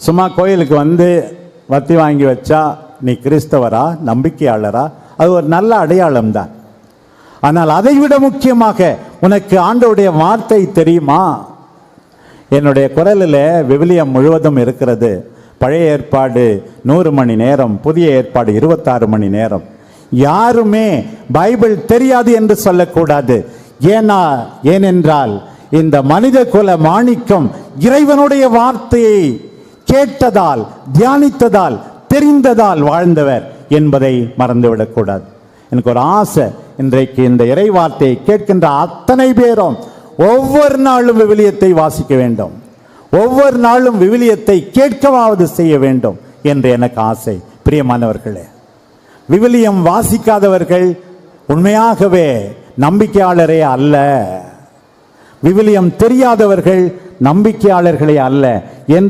சும்மா கோயிலுக்கு வந்து வத்தி வாங்கி வச்சா நீ கிறிஸ்தவரா, நம்பிக்கையாளரா, அது ஒரு நல்ல அடையாளம் தான். ஆனால் அதைவிட முக்கியமாக உனக்கு ஆண்டவருடைய வார்த்தை தெரியுமா? என்னுடைய குரலில் விவிலியம் முழுவதும் இருக்கிறது. பழைய ஏற்பாடு 100 மணி நேரம், புதிய ஏற்பாடு 26 மணி நேரம். யாருமே பைபிள் தெரியாது என்று சொல்லக்கூடாது. ஏனென்றால் இந்த மனித குல மாணிக்கம் இறைவனுடைய வார்த்தையை கேட்டதால், தியானித்ததால், தெரிந்ததால் வாழ்ந்தவர் என்பதை மறந்துவிடக்கூடாது. எனக்கு ஒரு ஆசை, இன்றைக்கு இந்த இறை வார்த்தையை கேட்கின்ற அத்தனை பேரும் ஒவ்வொரு நாளும் விவிலியத்தை வாசிக்க வேண்டும், ஒவ்வொரு நாளும் விவிலியத்தை கேட்கவாவது செய்ய வேண்டும் என்று எனக்கு ஆசை. பிரியமானவர்களே, விவிலியம் வாசிக்காதவர்கள் உண்மையாகவே நம்பிக்கையாளரே அல்ல. விவிலியம் தெரியாதவர்கள் நம்பிக்கையாளர்களே அல்ல என்று